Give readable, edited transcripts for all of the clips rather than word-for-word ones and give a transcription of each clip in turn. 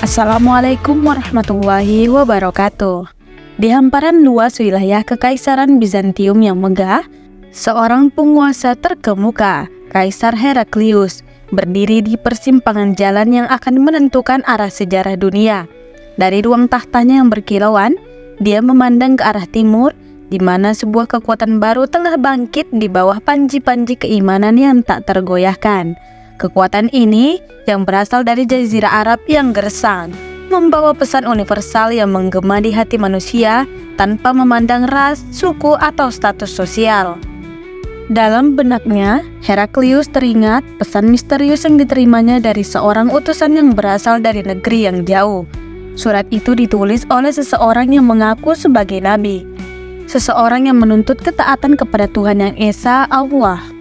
Assalamualaikum warahmatullahi wabarakatuh. Di hamparan luas wilayah Kekaisaran Bizantium yang megah, seorang penguasa terkemuka, Kaisar Heraklius, berdiri di persimpangan jalan yang akan menentukan arah sejarah dunia. Dari ruang tahtanya yang berkilauan, dia memandang ke arah timur, di mana sebuah kekuatan baru telah bangkit di bawah panji-panji keimanan yang tak tergoyahkan. Kekuatan ini yang berasal dari Jazirah Arab yang gersang, membawa pesan universal yang menggema di hati manusia tanpa memandang ras, suku, atau status sosial. Dalam benaknya, Heraklius teringat pesan misterius yang diterimanya dari seorang utusan yang berasal dari negeri yang jauh. Surat itu ditulis oleh seseorang yang mengaku sebagai nabi, seseorang yang menuntut ketaatan kepada Tuhan yang Esa, Allah.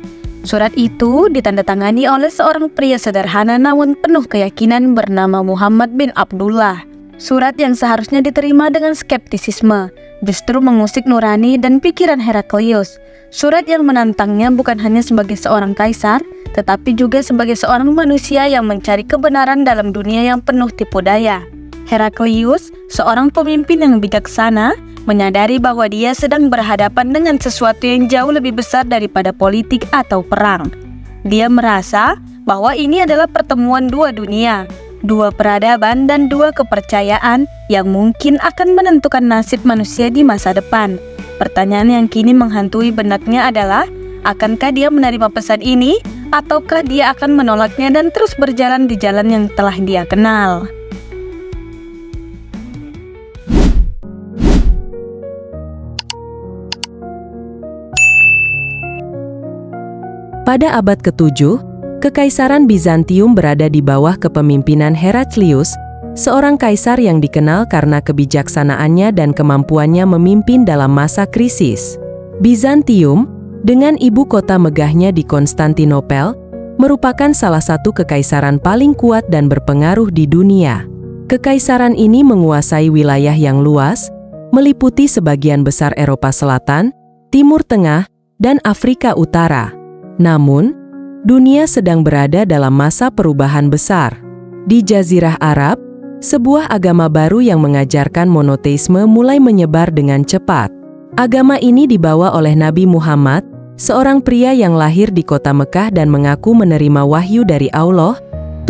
Surat itu ditandatangani oleh seorang pria sederhana namun penuh keyakinan bernama Muhammad bin Abdullah. Surat yang seharusnya diterima dengan skeptisisme justru mengusik nurani dan pikiran Heraklius. Surat yang menantangnya bukan hanya sebagai seorang kaisar, tetapi juga sebagai seorang manusia yang mencari kebenaran dalam dunia yang penuh tipu daya. Heraklius, seorang pemimpin yang bijaksana, menyadari bahwa dia sedang berhadapan dengan sesuatu yang jauh lebih besar daripada politik atau perang. Dia merasa bahwa ini adalah pertemuan dua dunia, dua peradaban dan dua kepercayaan yang mungkin akan menentukan nasib manusia di masa depan. Pertanyaan yang kini menghantui benaknya adalah, akankah dia menerima pesan ini, ataukah dia akan menolaknya dan terus berjalan di jalan yang telah dia kenal? Pada abad ke-7, Kekaisaran Bizantium berada di bawah kepemimpinan Heraklius, seorang kaisar yang dikenal karena kebijaksanaannya dan kemampuannya memimpin dalam masa krisis. Bizantium, dengan ibu kota megahnya di Konstantinopel, merupakan salah satu kekaisaran paling kuat dan berpengaruh di dunia. Kekaisaran ini menguasai wilayah yang luas, meliputi sebagian besar Eropa Selatan, Timur Tengah, dan Afrika Utara. Namun, dunia sedang berada dalam masa perubahan besar. Di Jazirah Arab, sebuah agama baru yang mengajarkan monoteisme mulai menyebar dengan cepat. Agama ini dibawa oleh Nabi Muhammad, seorang pria yang lahir di kota Mekah dan mengaku menerima wahyu dari Allah,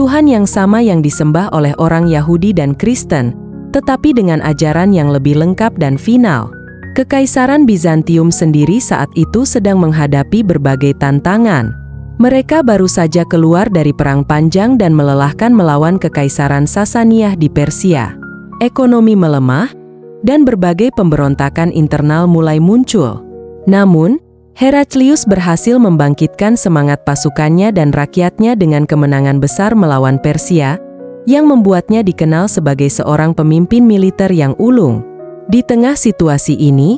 Tuhan yang sama yang disembah oleh orang Yahudi dan Kristen, tetapi dengan ajaran yang lebih lengkap dan final. Kekaisaran Bizantium sendiri saat itu sedang menghadapi berbagai tantangan. Mereka baru saja keluar dari perang panjang dan melelahkan melawan Kekaisaran Sasaniah di Persia. Ekonomi melemah, dan berbagai pemberontakan internal mulai muncul. Namun, Heraklius berhasil membangkitkan semangat pasukannya dan rakyatnya dengan kemenangan besar melawan Persia, yang membuatnya dikenal sebagai seorang pemimpin militer yang ulung. Di tengah situasi ini,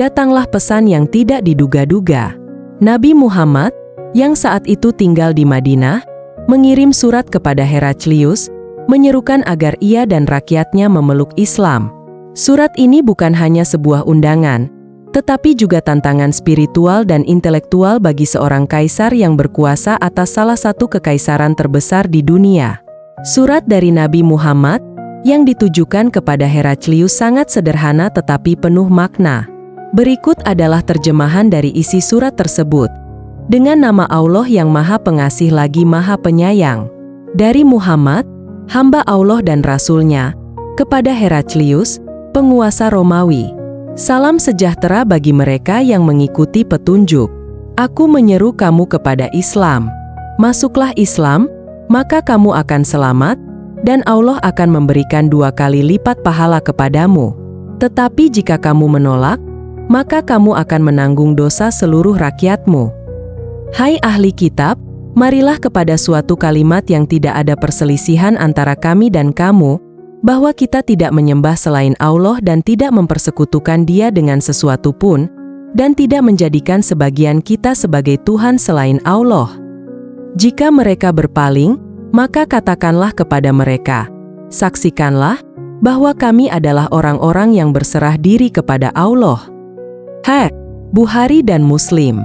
datanglah pesan yang tidak diduga-duga. Nabi Muhammad, yang saat itu tinggal di Madinah, mengirim surat kepada Heraklius, menyerukan agar ia dan rakyatnya memeluk Islam. Surat ini bukan hanya sebuah undangan, tetapi juga tantangan spiritual dan intelektual bagi seorang kaisar yang berkuasa atas salah satu kekaisaran terbesar di dunia. Surat dari Nabi Muhammad yang ditujukan kepada Heraklius sangat sederhana tetapi penuh makna. Berikut adalah terjemahan dari isi surat tersebut. Dengan nama Allah yang Maha Pengasih lagi Maha Penyayang. Dari Muhammad, hamba Allah dan Rasul-Nya, kepada Heraklius, penguasa Romawi. Salam sejahtera bagi mereka yang mengikuti petunjuk. Aku menyeru kamu kepada Islam. Masuklah Islam, maka kamu akan selamat, dan Allah akan memberikan 2 kali lipat pahala kepadamu. Tetapi jika kamu menolak, maka kamu akan menanggung dosa seluruh rakyatmu. Hai ahli kitab, marilah kepada suatu kalimat yang tidak ada perselisihan antara kami dan kamu, bahwa kita tidak menyembah selain Allah dan tidak mempersekutukan Dia dengan sesuatu pun, dan tidak menjadikan sebagian kita sebagai Tuhan selain Allah. Jika mereka berpaling, maka katakanlah kepada mereka, saksikanlah bahwa kami adalah orang-orang yang berserah diri kepada Allah. Bukhari dan Muslim.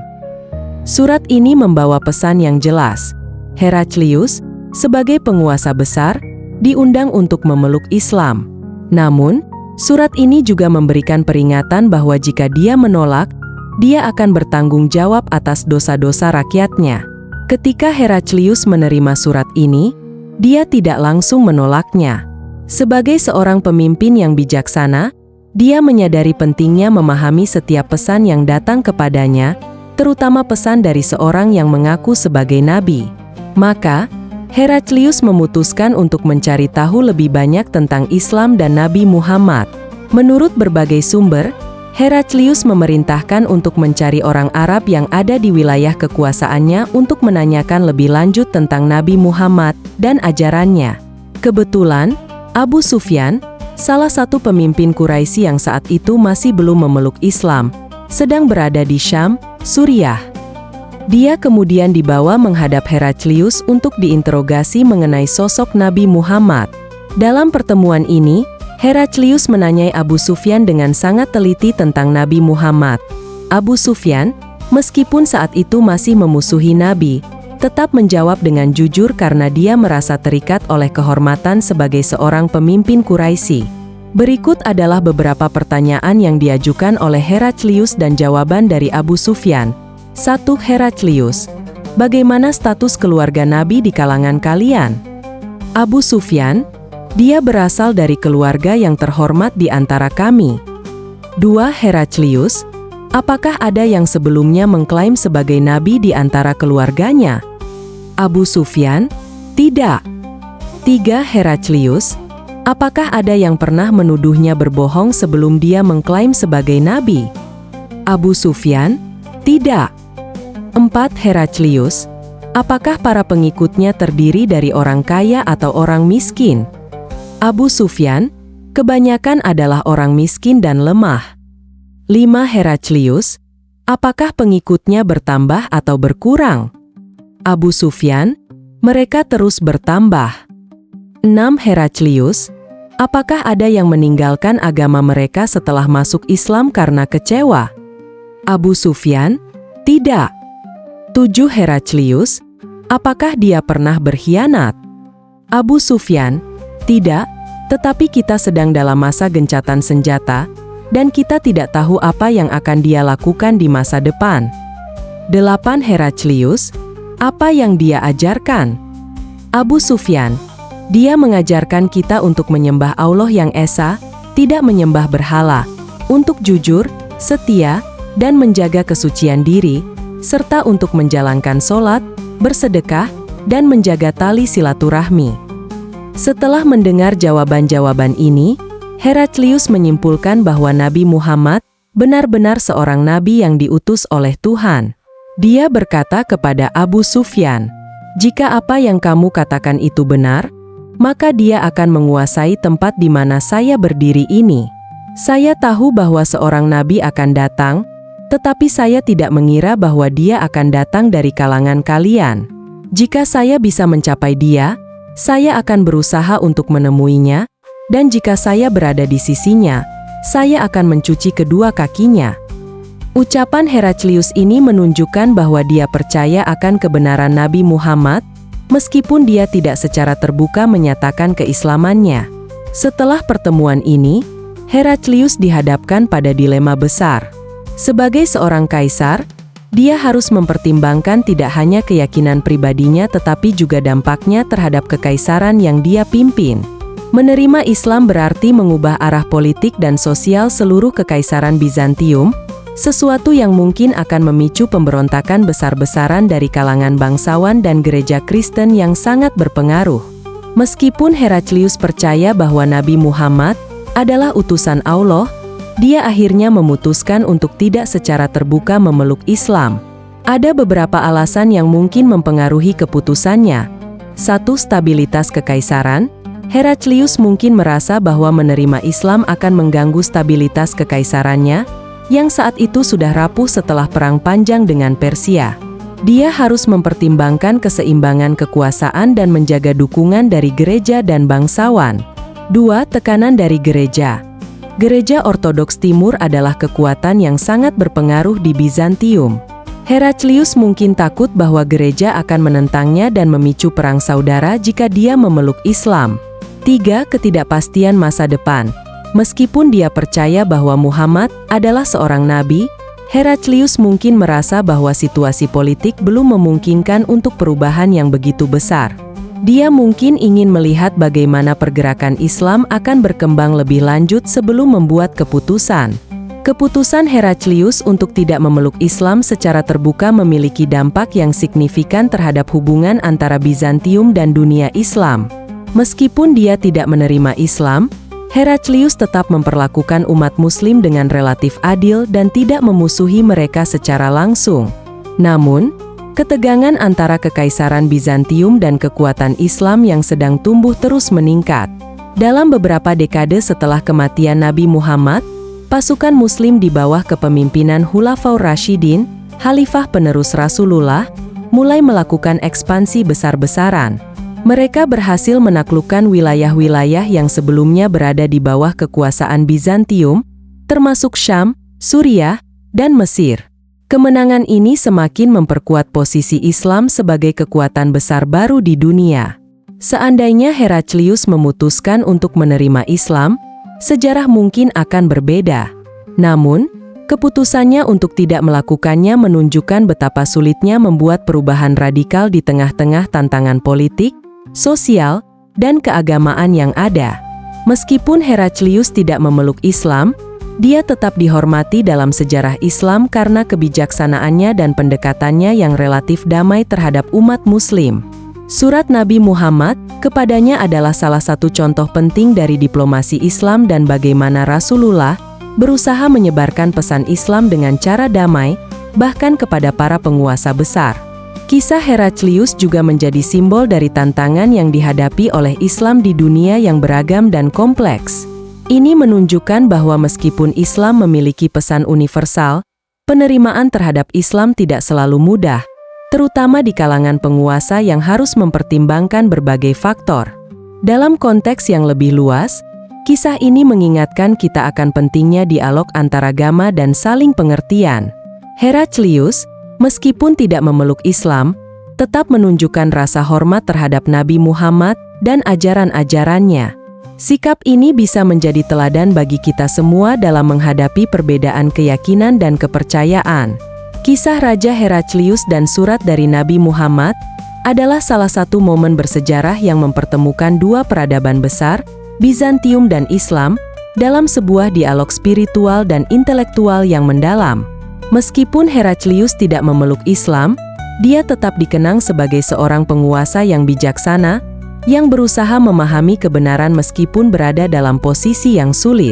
Surat ini membawa pesan yang jelas. Heraklius, sebagai penguasa besar, diundang untuk memeluk Islam. Namun, surat ini juga memberikan peringatan bahwa jika dia menolak, dia akan bertanggung jawab atas dosa-dosa rakyatnya. Ketika Heraklius menerima surat ini, dia tidak langsung menolaknya. Sebagai seorang pemimpin yang bijaksana, dia menyadari pentingnya memahami setiap pesan yang datang kepadanya, terutama pesan dari seorang yang mengaku sebagai nabi. Maka, Heraklius memutuskan untuk mencari tahu lebih banyak tentang Islam dan Nabi Muhammad. Menurut berbagai sumber, Heraklius memerintahkan untuk mencari orang Arab yang ada di wilayah kekuasaannya untuk menanyakan lebih lanjut tentang Nabi Muhammad dan ajarannya. Kebetulan, Abu Sufyan, salah satu pemimpin Quraisy yang saat itu masih belum memeluk Islam, sedang berada di Syam, Suriah. Dia kemudian dibawa menghadap Heraklius untuk diinterogasi mengenai sosok Nabi Muhammad. Dalam pertemuan ini, Heraklius menanyai Abu Sufyan dengan sangat teliti tentang Nabi Muhammad. Abu Sufyan, meskipun saat itu masih memusuhi Nabi, tetap menjawab dengan jujur karena dia merasa terikat oleh kehormatan sebagai seorang pemimpin Quraisy. Berikut adalah beberapa pertanyaan yang diajukan oleh Heraklius dan jawaban dari Abu Sufyan. 1. Heraklius, bagaimana status keluarga Nabi di kalangan kalian? Abu Sufyan, dia berasal dari keluarga yang terhormat di antara kami. 2. Heraklius, apakah ada yang sebelumnya mengklaim sebagai nabi di antara keluarganya? Abu Sufyan, tidak. 3. Heraklius, apakah ada yang pernah menuduhnya berbohong sebelum dia mengklaim sebagai nabi? Abu Sufyan, tidak. 4. Heraklius, apakah para pengikutnya terdiri dari orang kaya atau orang miskin? Abu Sufyan, kebanyakan adalah orang miskin dan lemah. 5. Heraklius, apakah pengikutnya bertambah atau berkurang? Abu Sufyan, mereka terus bertambah. 6. Heraklius, apakah ada yang meninggalkan agama mereka setelah masuk Islam karena kecewa? Abu Sufyan, tidak. 7. Heraklius, apakah dia pernah berkhianat? Abu Sufyan, tidak, tetapi kita sedang dalam masa gencatan senjata, dan kita tidak tahu apa yang akan dia lakukan di masa depan. 8. Heraklius, apa yang dia ajarkan? Abu Sufyan, dia mengajarkan kita untuk menyembah Allah yang Esa, tidak menyembah berhala, untuk jujur, setia, dan menjaga kesucian diri, serta untuk menjalankan sholat, bersedekah, dan menjaga tali silaturahmi. Setelah mendengar jawaban-jawaban ini, Heraklius menyimpulkan bahwa Nabi Muhammad benar-benar seorang nabi yang diutus oleh Tuhan. Dia berkata kepada Abu Sufyan, "Jika apa yang kamu katakan itu benar, maka dia akan menguasai tempat di mana saya berdiri ini. Saya tahu bahwa seorang nabi akan datang, tetapi saya tidak mengira bahwa dia akan datang dari kalangan kalian. Jika saya bisa mencapai dia, saya akan berusaha untuk menemuinya, dan jika saya berada di sisinya, saya akan mencuci kedua kakinya." Ucapan Heraklius ini menunjukkan bahwa dia percaya akan kebenaran Nabi Muhammad, meskipun dia tidak secara terbuka menyatakan keislamannya. Setelah pertemuan ini, Heraklius dihadapkan pada dilema besar. Sebagai seorang kaisar, dia harus mempertimbangkan tidak hanya keyakinan pribadinya tetapi juga dampaknya terhadap kekaisaran yang dia pimpin. Menerima Islam berarti mengubah arah politik dan sosial seluruh kekaisaran Bizantium, sesuatu yang mungkin akan memicu pemberontakan besar-besaran dari kalangan bangsawan dan gereja Kristen yang sangat berpengaruh. Meskipun Heraklius percaya bahwa Nabi Muhammad adalah utusan Allah, dia akhirnya memutuskan untuk tidak secara terbuka memeluk Islam. Ada beberapa alasan yang mungkin mempengaruhi keputusannya. 1. Stabilitas kekaisaran. Heraklius mungkin merasa bahwa menerima Islam akan mengganggu stabilitas kekaisarannya, yang saat itu sudah rapuh setelah perang panjang dengan Persia. Dia harus mempertimbangkan keseimbangan kekuasaan dan menjaga dukungan dari gereja dan bangsawan. 2. Tekanan dari gereja. Gereja Ortodoks Timur adalah kekuatan yang sangat berpengaruh di Bizantium. Heraklius mungkin takut bahwa gereja akan menentangnya dan memicu perang saudara jika dia memeluk Islam. 3. Ketidakpastian masa depan. Meskipun dia percaya bahwa Muhammad adalah seorang nabi, Heraklius mungkin merasa bahwa situasi politik belum memungkinkan untuk perubahan yang begitu besar. Dia mungkin ingin melihat bagaimana pergerakan Islam akan berkembang lebih lanjut sebelum membuat keputusan. Keputusan Heraklius untuk tidak memeluk Islam secara terbuka memiliki dampak yang signifikan terhadap hubungan antara Bizantium dan dunia Islam. Meskipun dia tidak menerima Islam, Heraklius tetap memperlakukan umat Muslim dengan relatif adil dan tidak memusuhi mereka secara langsung. Namun, ketegangan antara Kekaisaran Bizantium dan kekuatan Islam yang sedang tumbuh terus meningkat. Dalam beberapa dekade setelah kematian Nabi Muhammad, pasukan Muslim di bawah kepemimpinan Khulafaur Rasyidin, Khalifah penerus Rasulullah, mulai melakukan ekspansi besar-besaran. Mereka berhasil menaklukkan wilayah-wilayah yang sebelumnya berada di bawah kekuasaan Bizantium, termasuk Syam, Suriah, dan Mesir. Kemenangan ini semakin memperkuat posisi Islam sebagai kekuatan besar baru di dunia. Seandainya Heraklius memutuskan untuk menerima Islam, sejarah mungkin akan berbeda. Namun, keputusannya untuk tidak melakukannya menunjukkan betapa sulitnya membuat perubahan radikal di tengah-tengah tantangan politik, sosial, dan keagamaan yang ada. Meskipun Heraklius tidak memeluk Islam, dia tetap dihormati dalam sejarah Islam karena kebijaksanaannya dan pendekatannya yang relatif damai terhadap umat Muslim. Surat Nabi Muhammad kepadanya adalah salah satu contoh penting dari diplomasi Islam dan bagaimana Rasulullah berusaha menyebarkan pesan Islam dengan cara damai, bahkan kepada para penguasa besar. Kisah Heraklius juga menjadi simbol dari tantangan yang dihadapi oleh Islam di dunia yang beragam dan kompleks. Ini menunjukkan bahwa meskipun Islam memiliki pesan universal, penerimaan terhadap Islam tidak selalu mudah, terutama di kalangan penguasa yang harus mempertimbangkan berbagai faktor. Dalam konteks yang lebih luas, kisah ini mengingatkan kita akan pentingnya dialog antaragama dan saling pengertian. Heraklius, meskipun tidak memeluk Islam, tetap menunjukkan rasa hormat terhadap Nabi Muhammad dan ajaran-ajarannya. Sikap ini bisa menjadi teladan bagi kita semua dalam menghadapi perbedaan keyakinan dan kepercayaan. Kisah Raja Heraklius dan surat dari Nabi Muhammad adalah salah satu momen bersejarah yang mempertemukan dua peradaban besar, Bizantium dan Islam, dalam sebuah dialog spiritual dan intelektual yang mendalam. Meskipun Heraklius tidak memeluk Islam, dia tetap dikenang sebagai seorang penguasa yang bijaksana, yang berusaha memahami kebenaran meskipun berada dalam posisi yang sulit.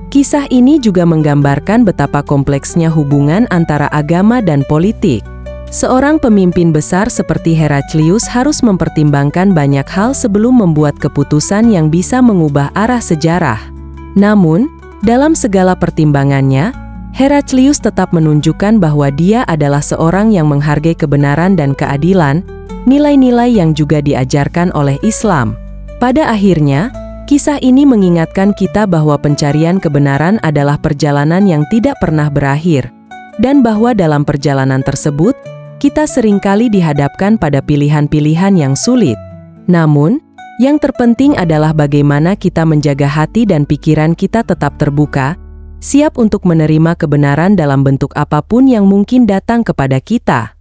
Kisah ini juga menggambarkan betapa kompleksnya hubungan antara agama dan politik. Seorang pemimpin besar seperti Heraklius harus mempertimbangkan banyak hal sebelum membuat keputusan yang bisa mengubah arah sejarah. Namun, dalam segala pertimbangannya, Heraklius tetap menunjukkan bahwa dia adalah seorang yang menghargai kebenaran dan keadilan, nilai-nilai yang juga diajarkan oleh Islam. Pada akhirnya, kisah ini mengingatkan kita bahwa pencarian kebenaran adalah perjalanan yang tidak pernah berakhir, dan bahwa dalam perjalanan tersebut, kita seringkali dihadapkan pada pilihan-pilihan yang sulit. Namun, yang terpenting adalah bagaimana kita menjaga hati dan pikiran kita tetap terbuka, siap untuk menerima kebenaran dalam bentuk apapun yang mungkin datang kepada kita.